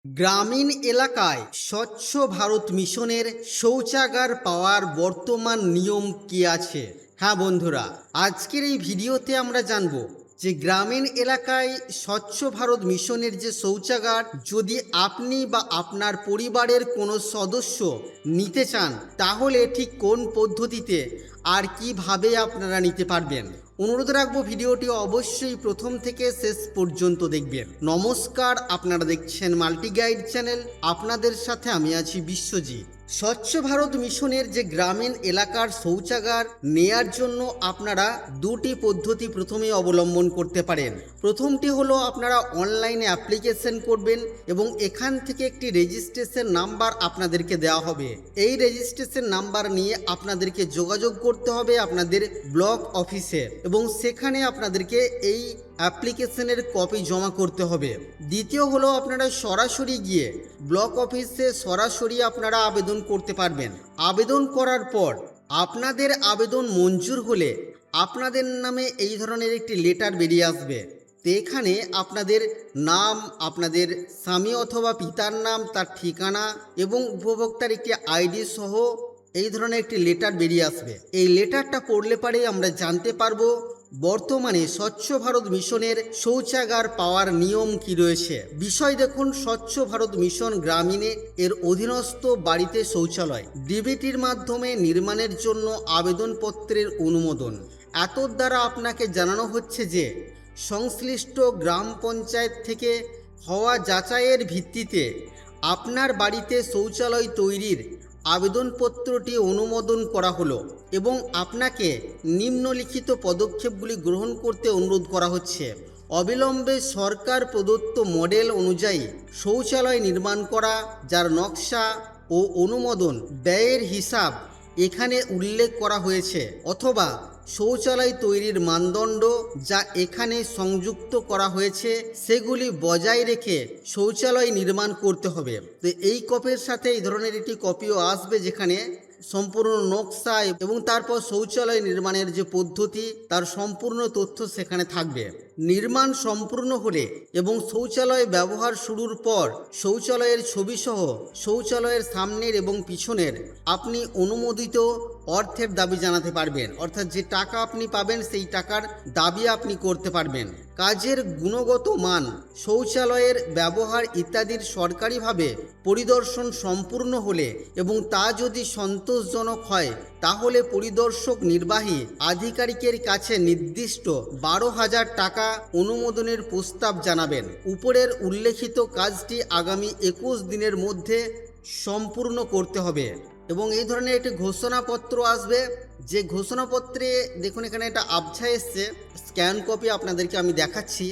গ্রামীণ এলাকায় স্বচ্ছ ভারত মিশনের শৌচাগার পাওয়ার বর্তমান নিয়ম কি আছে। হ্যাঁ বন্ধুরা, আজকের এই ভিডিওতে আমরা জানব যে গ্রামীণ এলাকায় স্বচ্ছ ভারত মিশনের যে শৌচাগার যদি আপনি বা আপনার পরিবারের কোনো সদস্য নিতে চান, তাহলে ঠিক কোন পদ্ধতিতে আর কিভাবে আপনারা নিতে পারবেন। অনুরোধ রাখবো ভিডিওটি অবশ্যই প্রথম থেকে শেষ পর্যন্ত দেখবেন। নমস্কার, আপনারা দেখছেন মাল্টি গাইড চ্যানেল, আপনাদের সাথে আমি আছি বিশ্বজিৎ। স্বচ্ছ ভারত মিশনের যে গ্রামীণ এলাকার শৌচাগার নেয়ার জন্য আপনারা দুটি পদ্ধতি প্রথমে অবলম্বন করতে পারেন। প্রথমটি হলো আপনারা অনলাইনে অ্যাপ্লিকেশন করবেন এবং এখান থেকে একটি রেজিস্ট্রেশন নাম্বার আপনাদেরকে দেওয়া হবে। এই রেজিস্ট্রেশন নাম্বার নিয়ে আপনাদেরকে যোগাযোগ করতে হবে আপনাদের ব্লক অফিসে এবং সেখানে আপনাদেরকে এই অ্যাপ্লিকেশনের কপি জমা করতে হবে। দ্বিতীয় হলো আপনারা সরাসরি গিয়ে ব্লক অফিসে সরাসরি আপনারা আবেদন করতে পারবেন। আবেদন করার পর আপনাদের আবেদন মঞ্জুর হলে আপনাদের নামে এই ধরনের একটি লেটার বেরিয়ে আসবে। তো এখানে আপনাদের নাম, আপনাদের স্বামী অথবা পিতার নাম, তার ঠিকানা এবং উপভোক্তার একটি আইডি সহ এই ধরনের একটি লেটার বেরিয়ে আসবে। এই লেটারটা পড়লে পারে আমরা জানতে পারবো বর্তমানে স্বচ্ছ ভারত মিশনের শৌচাগার পাওয়ার নিয়ম কি রয়েছে। বিষয় দেখুন, স্বচ্ছ ভারত মিশন গ্রামীণে এর অধীনস্থ বাড়িতে শৌচালয় ডিবিটির মাধ্যমে নির্মাণের জন্য আবেদনপত্রের অনুমোদন। এত দ্বারা আপনাকে জানানো হচ্ছে যে সংশ্লিষ্ট গ্রাম পঞ্চায়েত থেকে হওয়া যাচাইয়ের ভিত্তিতে আপনার বাড়িতে শৌচালয় তৈরির আবেদনপত্রটি অনুমোদন করা হলো এবং আপনাকে নিম্নলিখিত পদক্ষেপগুলি গ্রহণ করতে অনুরোধ করা হচ্ছে। অবিলম্বে সরকার প্রদত্ত মডেল অনুযায়ী শৌচালয় নির্মাণ করা, যার নকশা ও অনুমোদন ব্যয়ের হিসাব এখানে উল্লেখ করা হয়েছে, অথবা শৌচালয় তৈরির মানদণ্ড যা এখানে সংযুক্ত করা হয়েছে সেগুলি বজায় রেখে শৌচালয় নির্মাণ করতে হবে। তো এই কপির সাথে এই ধরনের একটি কপিও আসবে যেখানে সম্পূর্ণ নকশা এবং তারপর শৌচালয় নির্মাণের যে পদ্ধতি তার সম্পূর্ণ তথ্য সেখানে থাকবে। নির্মাণ সম্পূর্ণ হলে এবং শৌচালয় ব্যবহার শুরুর পর শৌচালয়ের ছবিসহ শৌচালয়ের সামনের এবং পিছনের আপনি অনুমোদিত অর্থের দাবি জানাতে পারবেন। অর্থাৎ যে টাকা আপনি পাবেন সেই টাকার দাবি আপনি করতে পারবেন। কাজের গুণগত মান, শৌচালয়ের ব্যবহার ইত্যাদির সরকারিভাবে পরিদর্শন সম্পূর্ণ হলে এবং তা যদি সন্তোষজনক হয় তাহলে পরিদর্শক নির্বাহী আধিকারিকের কাছে নির্দিষ্ট 12,000 টাকা অনুমোদনের প্রস্তাব জানাবেন। উপরের উল্লেখিত কাজটি আগামী 21 দিনের মধ্যে সম্পূর্ণ করতে হবে এবং এই ধরনের একটি ঘোষণাপত্র আসবে। যে ঘোষণাপত্রে দেখুন এখানে একটা আবছা এসছে, স্ক্যান কপি আপনাদেরকে আমি দেখাচ্ছি।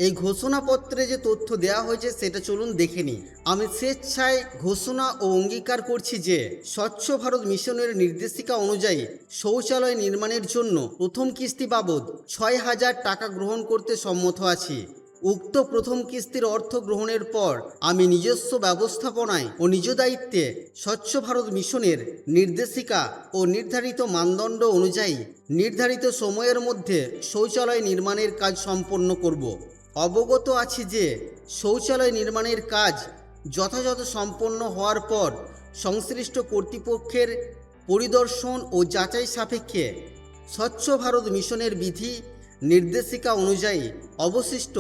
এই ঘোষণাপত্রে যে তথ্য দেওয়া হয়েছে সেটা চলুন দেখে নিই। আমি স্বেচ্ছায় ঘোষণা ও অঙ্গীকার করছি যে স্বচ্ছ ভারত মিশনের নির্দেশিকা অনুযায়ী শৌচালয় নির্মাণের জন্য প্রথম কিস্তি বাবদ 6,000 টাকা গ্রহণ করতে সম্মত আছি। উক্ত প্রথম কিস্তির অর্থ গ্রহণের পর আমি নিজস্ব ব্যবস্থাপনায় ও নিজ দায়িত্বে স্বচ্ছ ভারত মিশনের নির্দেশিকা ও নির্ধারিত মানদণ্ড অনুযায়ী নির্ধারিত সময়ের মধ্যে শৌচালয় নির্মাণের কাজ সম্পন্ন করব। অবগত আছি যে শৌচালয় নির্মাণের কাজ যথাযথ সম্পন্ন হওয়ার পর সংশ্লিষ্ট কর্তৃপক্ষের পরিদর্শন ও যাচাই সাপেক্ষে স্বচ্ছ ভারত মিশনের বিধি নির্দেশিকা অনুযায়ী অবশিষ্ট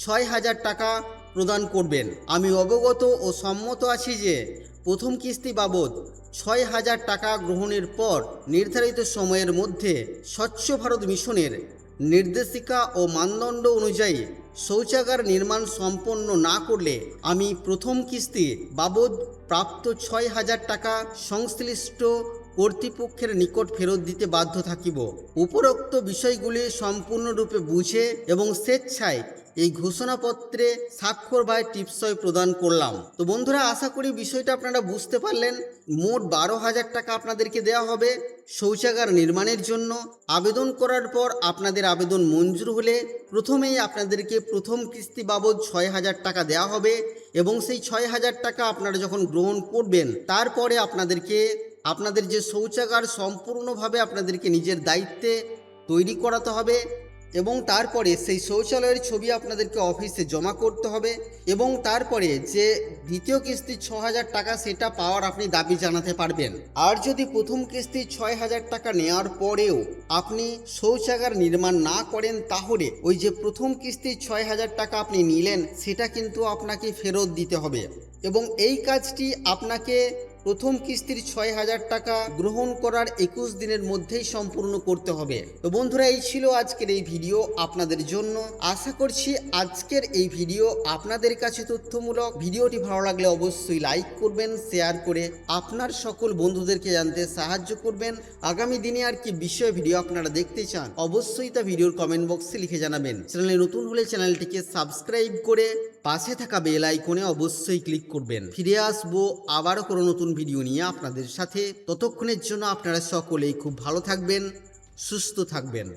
6,000 টাকা প্রদান করবেন। আমি অবগত ও সম্মত আছি যে প্রথম কিস্তি বাবদ 6,000 টাকা গ্রহণের পর নির্ধারিত সময়ের মধ্যে স্বচ্ছ ভারত মিশনের নির্দেশিকা ও মানদণ্ড অনুযায়ী শৌচাগার নির্মাণ সম্পন্ন না করলে আমি প্রথম কিস্তি বাবদ প্রাপ্ত 6,000 টাকা সংশ্লিষ্ট কর্তৃপক্ষের নিকট ফেরত দিতে বাধ্য থাকিব। উপরোক্ত বিষয়গুলি সম্পূর্ণরূপে বুঝে এবং স্বেচ্ছায় এই ঘোষণাপত্রে স্বাক্ষর বা টিপসই প্রদান করলাম। তো বন্ধুরা, আশা করি বিষয়টা আপনারা বুঝতে পারলেন। মোট 12,000 টাকা আপনাদেরকে দেওয়া হবে শৌচাগার নির্মাণের জন্য। আবেদন করার পর আপনাদের আবেদন মঞ্জুর হলে প্রথমেই আপনাদেরকে প্রথম কিস্তি বাবদ 6,000 টাকা দেওয়া হবে এবং সেই 6,000 টাকা আপনারা যখন গ্রহণ করবেন তারপরে আপনাদের যে শৌচাগার সম্পূর্ণভাবে আপনাদেরকে নিজের দায়িত্বে তৈরি করাতে হবে এবং তারপরে সেই শৌচালয়ের ছবি আপনাদেরকে অফিসে জমা করতে হবে এবং তারপরে যে দ্বিতীয় কিস্তির 6,000 টাকা সেটা পাওয়ার আপনি দাবি জানাতে পারবেন। আর যদি প্রথম কিস্তির 6,000 টাকা নেওয়ার পরেও আপনি শৌচাগার নির্মাণ না করেন, তাহলে ওই যে প্রথম কিস্তির 6,000 টাকা আপনি নিলেন সেটা কিন্তু আপনাকে ফেরত দিতে হবে এবং এই কাজটি আপনাকে প্রথম কিস্তির 6,000 টাকা গ্রহণ করার 21 দিনের মধ্যেই সম্পূর্ণ করতে হবে। তো বন্ধুরা, এই ছিল আজকের এই ভিডিও আপনাদের জন্য। আশা করছি আজকের এই ভিডিও আপনাদের কাছে তথ্যমূলক। ভিডিওটি ভালো লাগলে অবশ্যই লাইক করবেন, শেয়ার করে আপনার সকল বন্ধুদেরকে জানতে সাহায্য করবেন। আগামী দিনে আর কি বিষয় ভিডিও আপনারা দেখতে চান অবশ্যই তা ভিডিওর কমেন্ট বক্সে লিখে জানাবেন। চ্যানেলে নতুন হলে চ্যানেলটিকে সাবস্ক্রাইব করে পাশে থাকা বেল আইকনে অবশ্যই ক্লিক করবেন। ফিরে আসবো আবারও কোনো নতুন ভিডিও নিয়ে আপনাদের সাথে। ততক্ষণের জন্য আপনারা সকলেই খুব ভালো থাকবেন, সুস্থ থাকবেন।